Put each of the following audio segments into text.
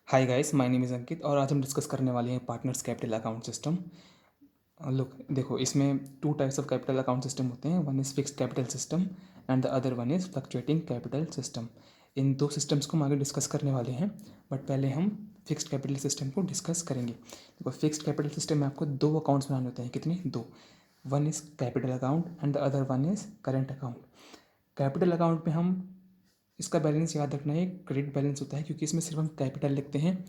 Hi guys, my name is Ankit और आज हम डिस्कस करने वाले हैं partners capital account system. Look देखो, इसमें two types of capital account system होते हैं। One is fixed capital system and the other one is fluctuating capital system. इन दो सिस्टम्स को हम आगे डिस्कस करने वाले हैं, बट पहले हम फिक्स्ड कैपिटल सिस्टम को डिस्कस करेंगे। देखो, फिक्स्ड कैपिटल सिस्टम में आपको दो अकाउंट्स बनाने होते हैं। कितने? दो। One is capital account and the other one is current account. Capital account में हम इसका बैलेंस याद रखना है, क्रेडिट बैलेंस होता है, क्योंकि इसमें सिर्फ हम कैपिटल लिखते हैं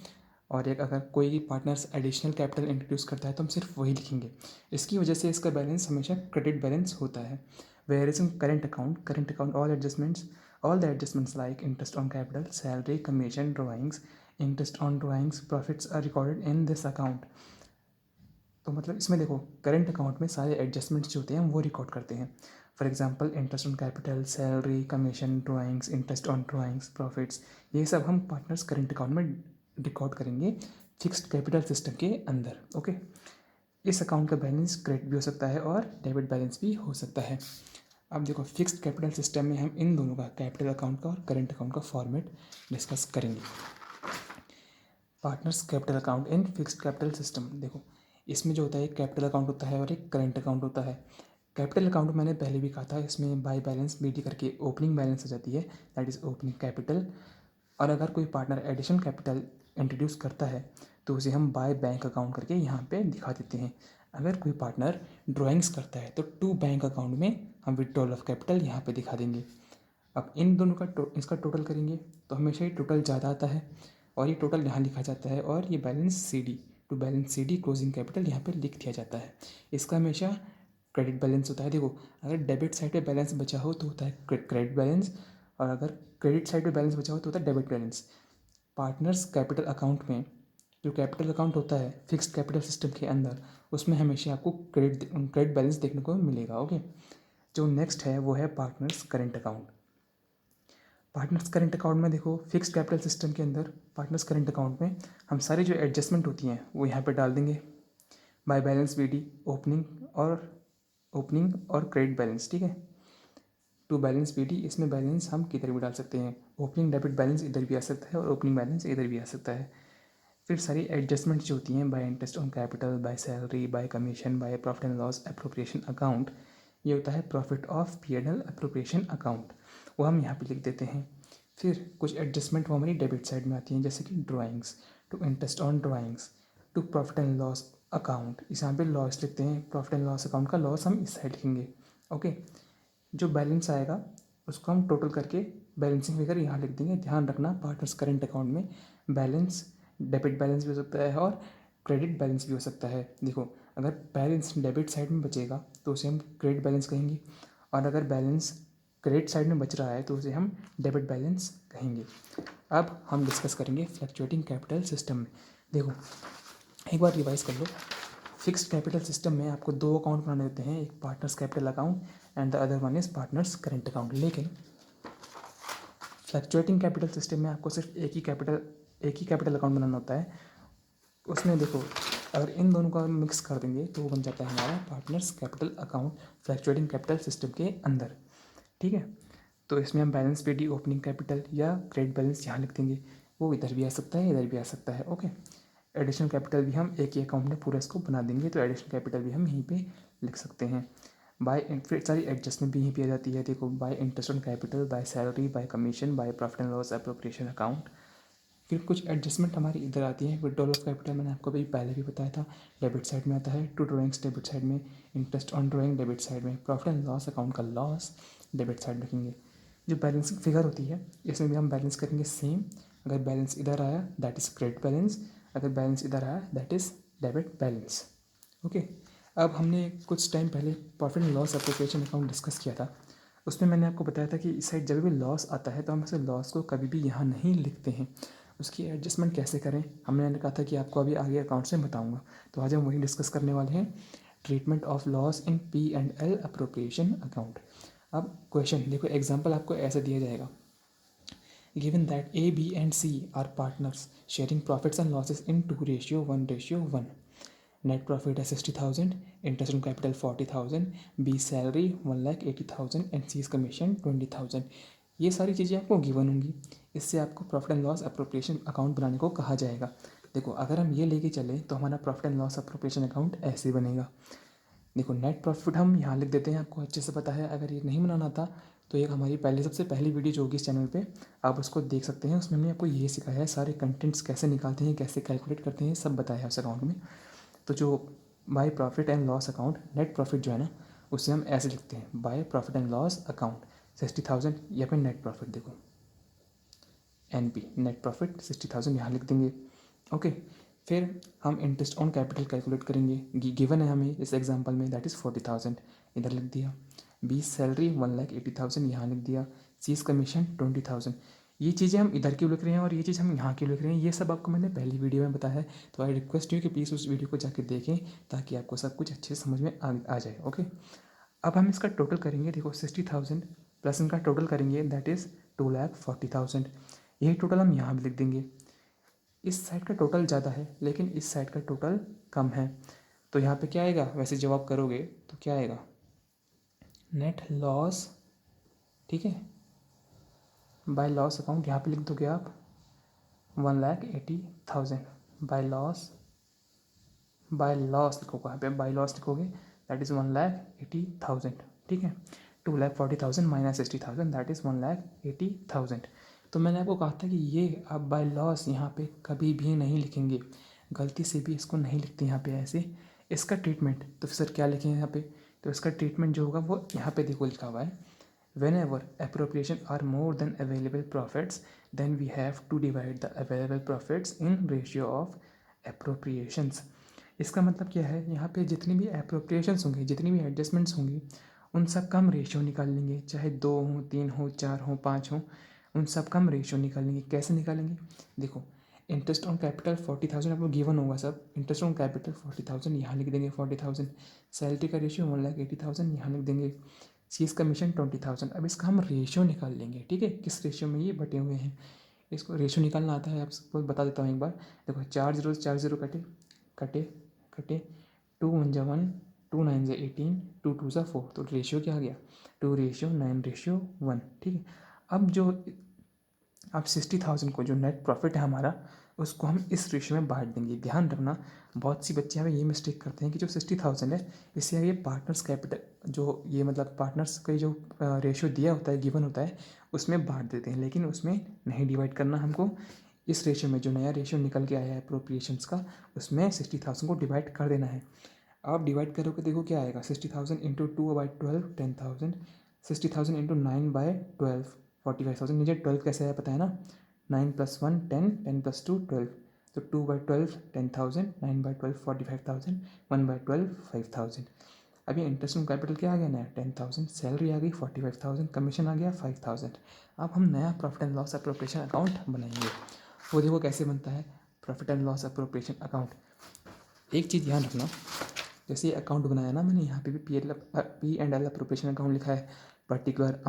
और एक अगर कोई पार्टनर्स एडिशनल कैपिटल इंट्रोड्यूस करता है तो हम सिर्फ वही लिखेंगे। इसकी वजह से इसका बैलेंस हमेशा क्रेडिट बैलेंस होता है। Where is in current account all the adjustments like interest on capital, salary, commission, drawings, interest on drawings, profits are recorded in this account. तो मतलब इसमें देखो, करेंट अकाउंट में सारे एडजस्टमेंट्स जो होते हैं हम वो रिकॉर्ड करते हैं। For example, interest on capital, salary, commission, drawings, interest on drawings, profits, ये सब हम पार्टनर्स करेंट अकाउंट में रिकॉर्ड करेंगे फिक्स्ड कैपिटल सिस्टम के अंदर। ओके, इस अकाउंट का बैलेंस क्रेडिट भी हो सकता है और डेबिट बैलेंस भी हो सकता है। अब देखो, फिक्स्ड कैपिटल सिस्टम में हम इन दोनों का, कैपिटल अकाउंट का और करेंट अकाउंट का फॉर्मेट डिस्कस करेंगे। Partners capital account in fixed capital system. देखो, इसमें जो होता है, एक कैपिटल अकाउंट होता है और एक करेंट अकाउंट होता है। कैपिटल अकाउंट मैंने पहले भी कहा था, इसमें बाय बैलेंस बी डी करके ओपनिंग बैलेंस आ जाती है, दैट इज़ ओपनिंग कैपिटल। और अगर कोई पार्टनर एडिशनल कैपिटल इंट्रोड्यूस करता है तो उसे हम बाय बैंक अकाउंट करके यहाँ पे दिखा देते हैं। अगर कोई पार्टनर ड्राइंग्स करता है तो टू बैंक अकाउंट में हम विड्रॉल ऑफ कैपिटल यहाँ पे दिखा देंगे। अब इन दोनों का इसका टोटल करेंगे तो हमेशा ही टोटल ज़्यादा आता है और ये टोटल यहाँ लिखा जाता है, और ये balance C D, to balance C D closing capital यहाँ पे लिख दिया जाता है। इसका हमेशा क्रेडिट बैलेंस होता है। देखो, अगर डेबिट साइड पे बैलेंस बचा हो तो होता है क्रेडिट बैलेंस, और अगर क्रेडिट साइड पे बैलेंस बचा हो तो होता है debit balance. Partners capital account में जो कैपिटल अकाउंट होता है फिक्स्ड कैपिटल सिस्टम के अंदर, उसमें हमेशा आपको क्रेडिट बैलेंस देखने को मिलेगा। ओके, जो नेक्स्ट है वो है partners current account. Partners current account में देखो, फिक्स्ड कैपिटल सिस्टम के अंदर पार्टनर्स करेंट अकाउंट में हम सारी जो एडजस्टमेंट होती हैं वो यहाँ पे डाल देंगे। By balance B D, opening और क्रेडिट बैलेंस। ठीक है, टू बैलेंस बी डी, इसमें बैलेंस हम किधर भी डाल सकते हैं। ओपनिंग डेबिट बैलेंस इधर भी आ सकता है और ओपनिंग बैलेंस इधर भी आ सकता है। फिर सारी एडजस्टमेंट जो होती हैं, bye interest on capital, by salary, bye commission, by profit and loss appropriation account, ये होता है profit of P and L appropriation account, वो हम यहाँ पे लिख देते हैं। फिर कुछ एडजस्टमेंट वो हमारी डेबिट साइड में आती हैं, जैसे कि drawings, to interest on drawings, to profit and loss account, इस यहाँ पे लॉस लिखते हैं, प्रॉफिट एंड लॉस अकाउंट का लॉस हम इस साइड लिखेंगे। ओके, जो बैलेंस आएगा उसको हम टोटल करके बैलेंसिंग फिगर यहाँ लिख देंगे। ध्यान रखना, पार्टनर्स करेंट अकाउंट में बैलेंस डेबिट बैलेंस भी हो सकता है और क्रेडिट बैलेंस भी हो सकता है। देखो, अगर बैलेंस डेबिट साइड में बचेगा तो उसे हम क्रेडिट बैलेंस कहेंगे, और अगर बैलेंस क्रेडिट साइड में बच रहा है तो उसे हम डेबिट बैलेंस कहेंगे। अब हम डिस्कस करेंगे फ्लक्चुएटिंग कैपिटल सिस्टम में। देखो, एक बार रिवाइज कर लो। फिक्स्ड कैपिटल सिस्टम में आपको दो अकाउंट बनाने होते हैं, एक partners capital account and the other one is partners current account. लेकिन फ्लक्चुएटिंग कैपिटल सिस्टम में आपको सिर्फ एक ही कैपिटल अकाउंट बनाना होता है। उसमें देखो, अगर इन दोनों का मिक्स कर देंगे तो वो बन जाता है हमारा partners capital account fluctuating capital system के अंदर। ठीक है, तो इसमें हम balance P D, opening capital या क्रेडिट बैलेंस यहाँ लिख देंगे। वो इधर भी आ सकता है, इधर भी आ सकता है। ओके, एडिशनल कैपिटल भी हम एक ही अकाउंट में पूरा इसको बना देंगे, तो एडिशनल कैपिटल भी हम यहीं पे लिख सकते हैं। फिर सारी एडजस्टमेंट भी यहीं पे आ जाती है। देखो, bye interest on capital, by salary, bye commission, by profit and loss appropriation account. फिर कुछ एडजस्टमेंट हमारी इधर आती है। विड्रॉल ऑफ कैपिटल मैंने आपको अभी पहले भी बताया था, डेबिट साइड में आता है। टू ड्राइंग्स डेबिट साइड में, interest on drawing debit side में, प्रॉफिट एंड लॉस अकाउंट का लॉस डेबिट साइड रखेंगे। जो बैलेंसिंग फिगर होती है इसमें भी हम बैलेंस करेंगे सेम। अगर बैलेंस इधर आया दैट इज़ क्रेडिट बैलेंस, अगर बैलेंस इधर आया that is debit balance. Okay, अब हमने कुछ टाइम पहले profit and loss appropriation account discuss किया था। उसमें मैंने आपको बताया था कि इस साइड जब भी लॉस आता है तो हम इसे लॉस को कभी भी यहाँ नहीं लिखते हैं। उसकी एडजस्टमेंट कैसे करें हमने कहा था कि आपको अभी आगे अकाउंट से बताऊँगा, तो आज हम वही डिस्कस करने वाले हैं, treatment of loss in P and L appropriation account. अब क्वेश्चन देखो, एग्जाम्पल आपको ऐसा दिया जाएगा, given that A, B and C are partners sharing profits and losses in 2:1:1. Net profit is 60,000, interest on capital 40,000, B salary 1,80,000 and C's commission 20,000। ये सारी चीज़ें आपको गिवन होंगी। इससे आपको profit and loss appropriation account बनाने को कहा जाएगा। देखो अगर हम ये लेके चलें तो हमारा profit and loss appropriation account ऐसे बनेगा। देखो नेट प्रॉफिट हम यहाँ लिख देते हैं, आपको अच्छे से पता है। अगर ये नहीं बनाना था तो एक हमारी सबसे पहली वीडियो जो होगी इस चैनल पे आप उसको देख सकते हैं, उसमें हमने आपको ये सिखाया है, सारे कंटेंट्स कैसे निकालते हैं, कैसे कैलकुलेट करते हैं, सब बताया है उस अकाउंट में। तो जो by profit and loss account net profit जो है ना उसे हम ऐसे लिखते हैं, by profit and loss account 60,000 या फिर नेट प्रॉफिट, देखो NP नेट प्रॉफिट 60,000 यहाँ लिख देंगे। ओके, फिर हम इंटरेस्ट ऑन कैपिटल कैलकुलेट करेंगे, गिवन है हमें इस एग्जांपल में, दैट इज़ 40,000 इधर लिख दिया। B सैलरी 1,80,000 यहाँ लिख दिया। C's commission 20,000। ये चीज़ें हम इधर क्यों लिख रहे हैं और ये चीज़ हम यहाँ क्यों लिख रहे हैं, ये सब आपको मैंने पहली वीडियो में बताया है। तो आई रिक्वेस्ट यू कि प्लीज़ उस वीडियो को जाके देखें ताकि आपको सब कुछ अच्छे से समझ में आ जाए। ओके, अब हम इसका टोटल करेंगे। देखो 60,000 प्लस इनका टोटल करेंगे, दैट इज़ 2,40,000। यही टोटल हम यहाँ भी लिख देंगे। इस साइड का टोटल ज़्यादा है लेकिन इस साइड का टोटल कम है, तो यहाँ पे क्या आएगा, वैसे जब आप करोगे तो क्या आएगा, नेट लॉस, ठीक है, बाय लॉस अकाउंट यहाँ पे लिख दोगे आप 1,80,000 बाय लॉस लिखोगे, यहाँ पे बाय लॉस लिखोगे, दैट इज़ 1,80,000, ठीक है। 2,40,000 माइनस 60,000 दैट इज़ 1,80,000। तो मैंने आपको कहा था कि ये आप बाय लॉस यहाँ पे कभी भी नहीं लिखेंगे, गलती से भी इसको नहीं लिखते यहाँ पे ऐसे। इसका ट्रीटमेंट तो सर क्या लिखेंगे यहाँ पे, तो इसका ट्रीटमेंट जो होगा वो यहाँ पे देखो लिखा हुआ है, whenever appropriation are more than available profits then we have to divide the available profits in ratio of appropriations। इसका मतलब क्या है, यहाँ पे जितनी भी appropriations होंगी, जितनी भी एडजस्टमेंट्स होंगी, उन सब का हम रेशियो निकाल लेंगे, चाहे 2 हो, 3 हो, 4 हो, 5 हो, उन सब का हम रेशियो निकाल लेंगे। कैसे निकालेंगे, देखो इंटरेस्ट ऑन कैपिटल 40,000 आपको गिवन होगा सब, इंटरेस्ट ऑन कैपिटल 40,000 यहाँ लिख देंगे 40,000। सैलरी का रेशियो 1,80,000 यहाँ लिख देंगे। सीज कमीशन 20,000। अब इसका हम रेशियो निकाल लेंगे, ठीक है, किस रेशियो में ये बटे हुए हैं, इसको रेशियो निकालना आता है, आप सबको बता देता हूँ एक बार। देखो 4 0 कटे कटे कटे, 2 1 जा 1, 2 9 जा 18, 2 2 जा 4, तो रेशियो क्या आ गया, 2:9:1, ठीक है। अब 60,000 को जो नेट प्रॉफिट है हमारा उसको हम इस रेशियो में बांट देंगे। ध्यान रखना, बहुत सी बच्चे हमें ये मिस्टेक करते हैं कि जो 60,000 है इससे ये पार्टनर्स कैपिटल, जो ये मतलब पार्टनर्स का जो रेशियो दिया होता है, गिवन होता है, उसमें बांट देते हैं, लेकिन उसमें नहीं डिवाइड करना हमको। इस रेशियो में जो नया रेशियो निकल के आया है अप्रोप्रिएशंस का, उसमें 60,000 को डिवाइड कर देना है। आप डिवाइड करोगे, देखो क्या आएगा, 60,000 इंटू 2/12 10,000, 60,000 इंटू 9/12 45,000। नीचे 12 कैसे आया पता है ना, 9 + 1 10, 10 + 2 12, तो 2/12 10,000, 9/12 45,000, 1/12 5,000। अभी इंटरेस्ट ऑन कैपिटल क्या आ गया नया 10,000, सैलरी आ गई 45,000, कमीशन आ गया 5,000। अब हम नया profit and loss appropriation account बनाएंगे। वो देखो कैसे बनता है profit and loss appropriation account. एक चीज़ ध्यान रखना, जैसे ये अकाउंट बनाया ना मैंने, यहाँ पे भी P&L अप्रोप्रिएशन अकाउंट लिखा है, पर्टिकुलर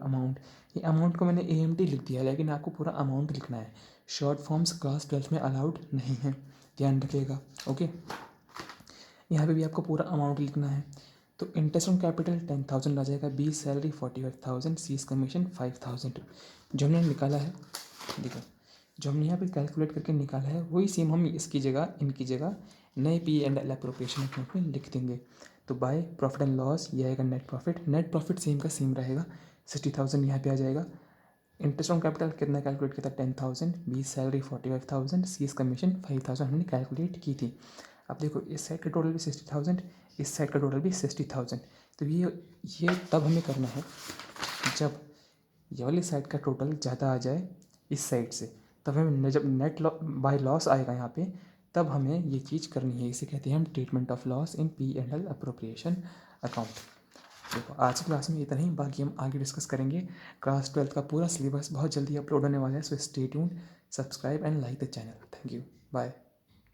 अमाउंट। ये अमाउंट को मैंने AMT लिख दिया है, लेकिन आपको पूरा अमाउंट लिखना है। शॉर्ट फॉर्म्स क्लास 12 में अलाउड नहीं है, ध्यान रखिएगा। ओके, यहाँ पे भी आपको पूरा अमाउंट लिखना है। तो इंटरेस्ट ऑन कैपिटल 10,000 आ जाएगा, B सैलरी 45,000, C's कमीशन 5,000। जो हमने निकाला है, देखो जो हमने यहाँ पे कैलकुलेट करके निकाला है वही सेम हम इसकी जगह, इनकी जगह नए P&L अप्रोप्रिएशन अकाउंट में लिख देंगे। तो बाय प्रॉफिट एंड लॉस ये आएगा नेट प्रॉफिट सेम का सेम रहेगा, 60,000 यहाँ पे आ जाएगा। इंटरेस्ट ऑन कैपिटल कितना कैलकुलेट किया था 10,000, B सैलरी 45,000, C's कमीशन 5,000 हमने कैलकुलेट की थी। अब देखो इस साइड का टोटल भी 60,000, इस साइड का टोटल भी 60,000। तो ये तब हमें करना है जब ये वाली साइड का टोटल ज़्यादा आ जाए इस साइड से, तब हमें जब नेट बाय लॉस आएगा यहाँ पे, तब हमें ये चीज़ करनी है। इसे कहते हैं हम treatment of loss in P&L appropriation account. देखो आज की क्लास में इतना ही, बाकी हम आगे डिस्कस करेंगे। क्लास 12 का पूरा सिलेबस बहुत जल्दी अपलोड होने वाला है, so stay tuned, subscribe and like the channel. Thank you, bye.